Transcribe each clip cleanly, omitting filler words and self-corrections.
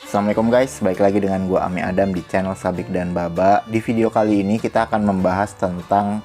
Assalamualaikum guys, balik lagi dengan gue Ami Adam di channel Sabik dan Baba. Di video kali ini kita akan membahas tentang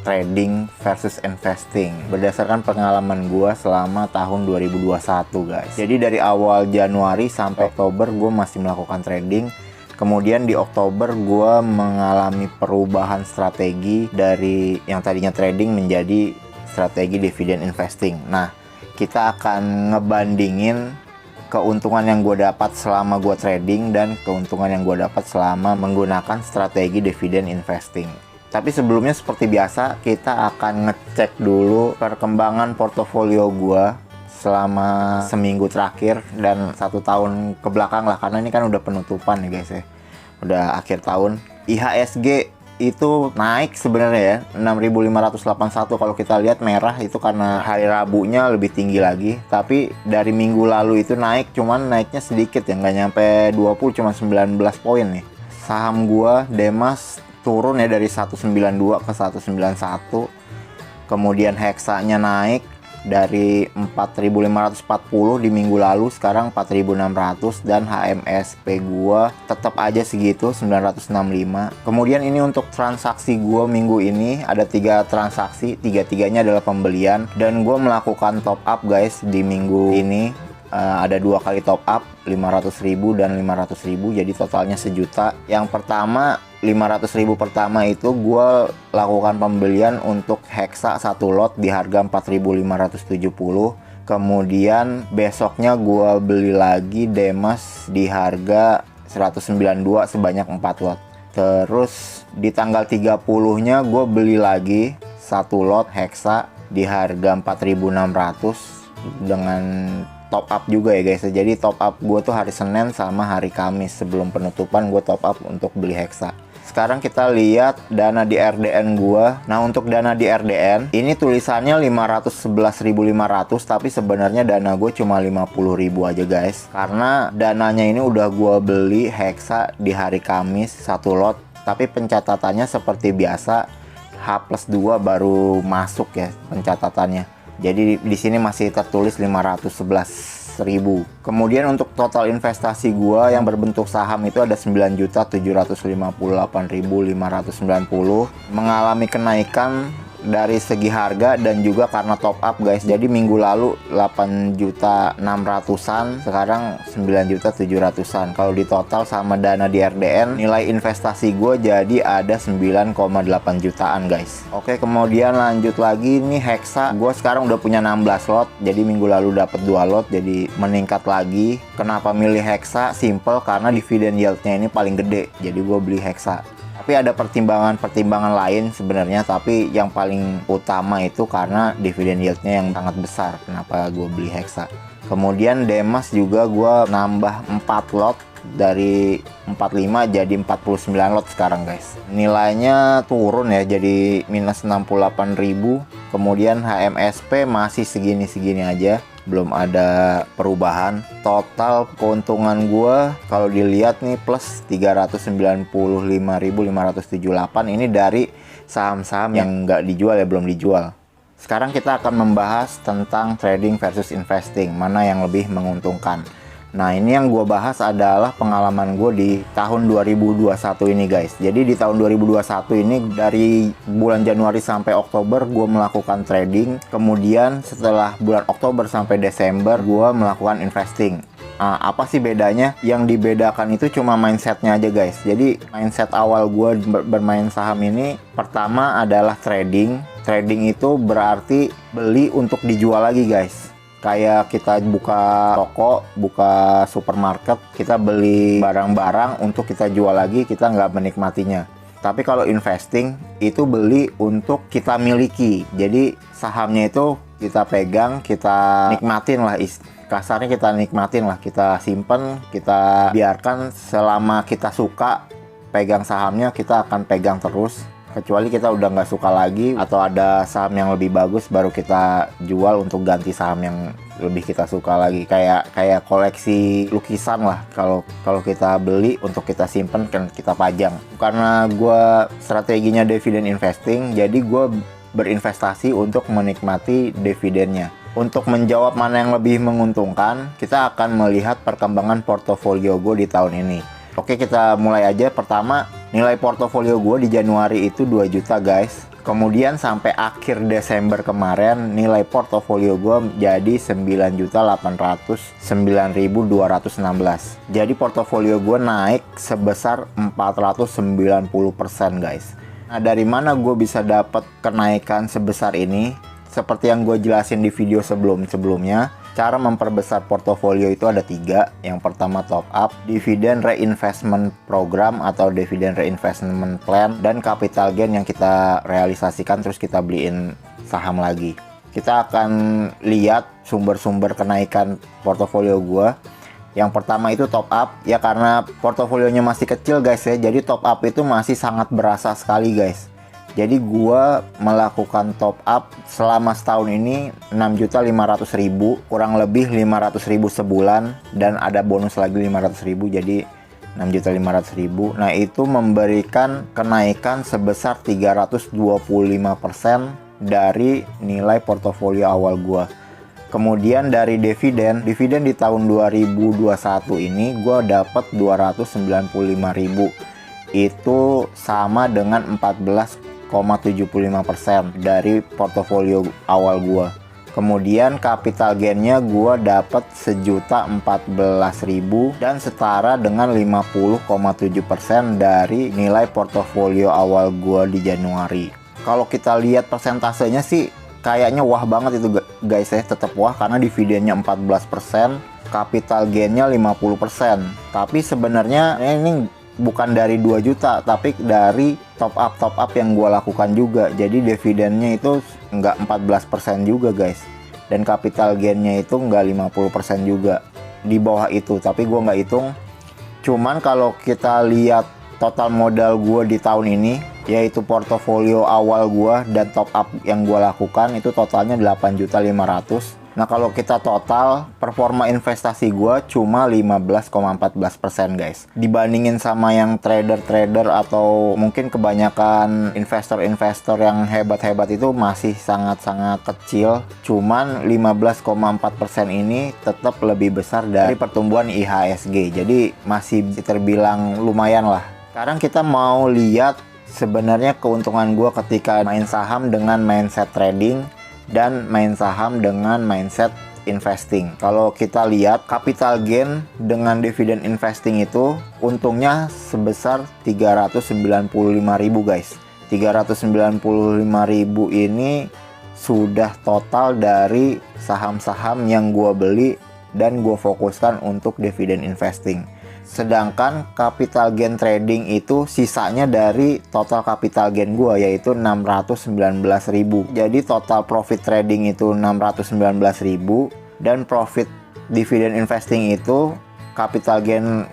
trading versus investing berdasarkan pengalaman gue selama tahun 2021 guys. Jadi dari awal Januari sampai Oktober gue masih melakukan trading. Kemudian di Oktober gue mengalami perubahan strategi dari yang tadinya trading menjadi strategi dividen investing. Nah, kita akan ngebandingin keuntungan yang gue dapat selama gue trading dan keuntungan yang gue dapat selama menggunakan strategi dividen investing. Tapi sebelumnya seperti biasa kita akan ngecek dulu perkembangan portofolio gue selama seminggu terakhir dan 1 tahun ke belakang lah, karena ini kan udah penutupan ya guys ya, udah akhir tahun. IHSG itu naik sebenarnya ya, 6.581 kalau kita lihat merah itu karena hari Rabunya lebih tinggi lagi. Tapi dari minggu lalu itu naik, cuman naiknya sedikit ya, nggak nyampe 20, cuma 19 poin nih. Saham gua Demas turun ya dari 192 ke 191. Kemudian Heksanya naik dari 4.540 di minggu lalu, sekarang 4.600, dan HMSP gua tetap aja segitu 965. Kemudian ini untuk transaksi gua minggu ini ada 3 transaksi, tiga-tiganya adalah pembelian, dan gua melakukan top up guys di minggu ini. Ada 2 kali top up 500.000 dan 500.000, jadi totalnya sejuta. Yang pertama 500.000 pertama itu gue lakukan pembelian untuk Heksa 1 lot di harga 4.570. Kemudian besoknya gue beli lagi Demas di harga 192 sebanyak 4 lot. Terus di tanggal 30 nya gue beli lagi 1 lot Heksa di harga 4.600 dengan top up juga ya guys. Jadi top up gue tuh hari Senin sama hari Kamis sebelum penutupan gue top up untuk beli Heksa. Sekarang kita lihat dana di RDN gua. Nah, untuk dana di RDN ini tulisannya 511.500, tapi sebenarnya dana gue cuma 50.000 aja guys. Karena dananya ini udah gua beli Heksa di hari Kamis 1 lot, tapi pencatatannya seperti biasa H+2 baru masuk ya pencatatannya. Jadi di sini masih tertulis 511.000. Kemudian untuk total investasi gua yang berbentuk saham itu ada 9.758.590, mengalami kenaikan dari segi harga dan juga karena top up guys. Jadi minggu lalu 8.600-an, sekarang 9.700-an. Kalau di total sama dana di RDN, nilai investasi gue jadi ada 9,8 jutaan guys. Oke, kemudian lanjut lagi nih Heksa. Gue sekarang udah punya 16 lot, jadi minggu lalu dapat 2 lot, jadi meningkat lagi. Kenapa milih Heksa? Simple, karena dividen yieldnya ini paling gede, jadi gue beli Heksa. Tapi ada pertimbangan lain sebenarnya, tapi yang paling utama itu karena dividen yieldnya yang sangat besar, kenapa gue beli Heksa. Kemudian Demas juga gue nambah 4 lot dari 45 jadi 49 lot sekarang guys. Nilainya turun ya, jadi minus 68.000. Kemudian HMSP masih segini-segini aja, belum ada perubahan. Total keuntungan gue kalau dilihat nih plus 395.578, ini dari saham-saham yang nggak dijual ya, belum dijual. Sekarang kita akan membahas tentang trading versus investing, mana yang lebih menguntungkan. Nah, ini yang gue bahas adalah pengalaman gue di tahun 2021 ini guys. Jadi di tahun 2021 ini dari bulan Januari sampai Oktober gue melakukan trading. Kemudian setelah bulan Oktober sampai Desember gue melakukan investing. Apa sih bedanya? Yang dibedakan itu cuma mindsetnya aja guys. Jadi mindset awal gue bermain saham ini, pertama adalah trading. Trading itu berarti beli untuk dijual lagi guys. Kayak kita buka toko, buka supermarket, kita beli barang-barang untuk kita jual lagi, kita nggak menikmatinya. Tapi kalau investing itu beli untuk kita miliki. Jadi sahamnya itu kita pegang, kita nikmatin lah, kasarnya kita nikmatin lah, kita simpen, kita biarkan selama kita suka pegang sahamnya, kita akan pegang terus. Kecuali kita udah nggak suka lagi atau ada saham yang lebih bagus, baru kita jual untuk ganti saham yang lebih kita suka lagi. Kayak koleksi lukisan lah, kalau kita beli untuk kita simpen kan kita pajang. Karena gue strateginya dividen investing, jadi gue berinvestasi untuk menikmati dividennya. Untuk menjawab mana yang lebih menguntungkan, kita akan melihat perkembangan portofolio gue di tahun ini. Oke, kita mulai aja. Pertama, nilai portofolio gue di Januari itu 2 juta guys. Kemudian sampai akhir Desember kemarin, nilai portofolio gue jadi 9.809.216. Jadi portofolio gue naik sebesar 490% guys. Nah, dari mana gue bisa dapat kenaikan sebesar ini? Seperti yang gue jelasin di video sebelumnya, cara memperbesar portofolio itu ada 3. Yang pertama top up, dividen reinvestment program atau dividen reinvestment plan, dan capital gain yang kita realisasikan terus kita beliin saham lagi. Kita akan lihat sumber-sumber kenaikan portofolio gue. Yang pertama itu top up, ya karena portofolionya masih kecil guys ya, jadi top up itu masih sangat berasa sekali guys. Jadi gua melakukan top up selama setahun ini 6.500.000, kurang lebih 500.000 sebulan, dan ada bonus lagi 500.000, jadi 6.500.000. Nah, itu memberikan kenaikan sebesar 325% dari nilai portofolio awal gua. Kemudian dari dividen di tahun 2021 ini gua dapat 295.000. Itu sama dengan 14,75% dari portofolio awal gua. Kemudian capital gainnya gua dapat 1.014.000 dan setara dengan 50,7% dari nilai portofolio awal gua di Januari. Kalau kita lihat persentasenya sih kayaknya wah banget itu guys ya, tetap wah karena dividennya 14%, capital gainnya 50%. Tapi sebenarnya ini bukan dari 2 juta, tapi dari top up yang gue lakukan juga. Jadi dividennya itu nggak 14% juga guys, dan capital gainnya itu nggak 50% juga, di bawah itu, tapi gue nggak hitung. Cuman kalau kita lihat total modal gue di tahun ini, yaitu portofolio awal gue dan top up yang gue lakukan, itu totalnya 8.500.000. Nah, kalau kita total, performa investasi gue cuma 15,14% guys. Dibandingin sama yang trader-trader atau mungkin kebanyakan investor-investor yang hebat-hebat itu masih sangat-sangat kecil. Cuman 15,4% ini tetap lebih besar dari pertumbuhan IHSG. Jadi masih terbilang lumayan lah. Sekarang kita mau lihat sebenarnya keuntungan gue ketika main saham dengan mindset trading dan main saham dengan mindset investing. Kalau kita lihat capital gain dengan dividen investing itu untungnya sebesar 395.000 guys. 395.000 ini sudah total dari saham-saham yang gua beli dan gua fokuskan untuk dividen investing. Sedangkan capital gain trading itu sisanya dari total capital gain gua, yaitu 619.000. Jadi total profit trading itu 619.000, dan profit dividen investing itu capital gain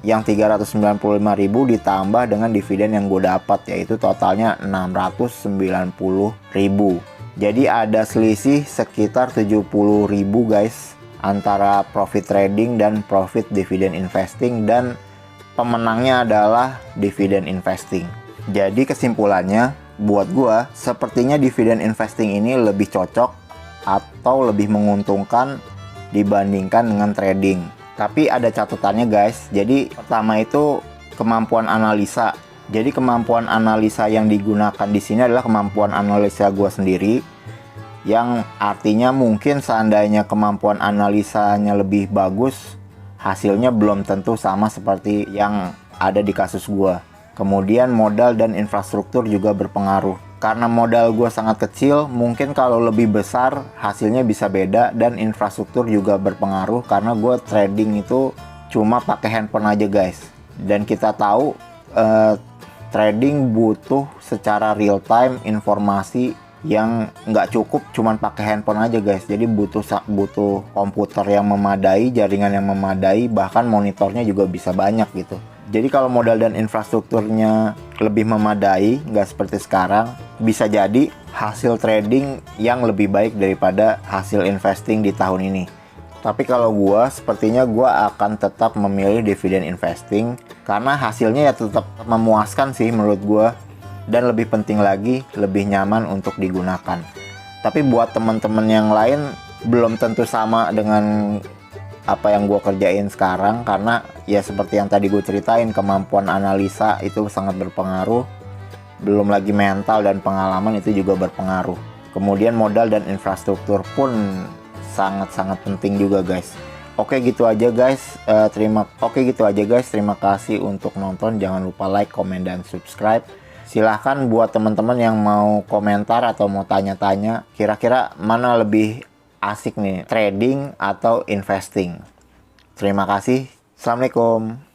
yang 395.000 ditambah dengan dividen yang gue dapat, yaitu totalnya 690.000. Jadi ada selisih sekitar 70.000 guys antara profit trading dan profit dividen investing, dan pemenangnya adalah dividen investing. Jadi kesimpulannya buat gua, sepertinya dividen investing ini lebih cocok atau lebih menguntungkan dibandingkan dengan trading. Tapi ada catatannya guys. Jadi pertama itu kemampuan analisa. Jadi kemampuan analisa yang digunakan di sini adalah kemampuan analisa gua sendiri, yang artinya mungkin seandainya kemampuan analisanya lebih bagus, hasilnya belum tentu sama seperti yang ada di kasus gua. Kemudian modal dan infrastruktur juga berpengaruh. Karena modal gua sangat kecil, mungkin kalau lebih besar hasilnya bisa beda, dan infrastruktur juga berpengaruh karena gua trading itu cuma pakai handphone aja guys. Dan kita tahu trading butuh secara real time informasi yang nggak cukup cuman pakai handphone aja guys. Jadi butuh komputer yang memadai, jaringan yang memadai, bahkan monitornya juga bisa banyak gitu. Jadi kalau modal dan infrastrukturnya lebih memadai, nggak seperti sekarang, bisa jadi hasil trading yang lebih baik daripada hasil investing di tahun ini. Tapi kalau sepertinya gua akan tetap memilih dividen investing karena hasilnya ya tetap memuaskan sih menurut gua. Dan lebih penting lagi, lebih nyaman untuk digunakan. Tapi buat teman-teman yang lain, belum tentu sama dengan apa yang gue kerjain sekarang, karena ya seperti yang tadi gue ceritain, kemampuan analisa itu sangat berpengaruh, belum lagi mental dan pengalaman itu juga berpengaruh. Kemudian modal dan infrastruktur pun sangat-sangat penting juga guys. Oke gitu aja guys, terima kasih untuk nonton. Jangan lupa like, komen, dan subscribe. Silahkan buat teman-teman yang mau komentar atau mau tanya-tanya, kira-kira mana lebih asik nih, trading atau investing. Terima kasih. Assalamualaikum.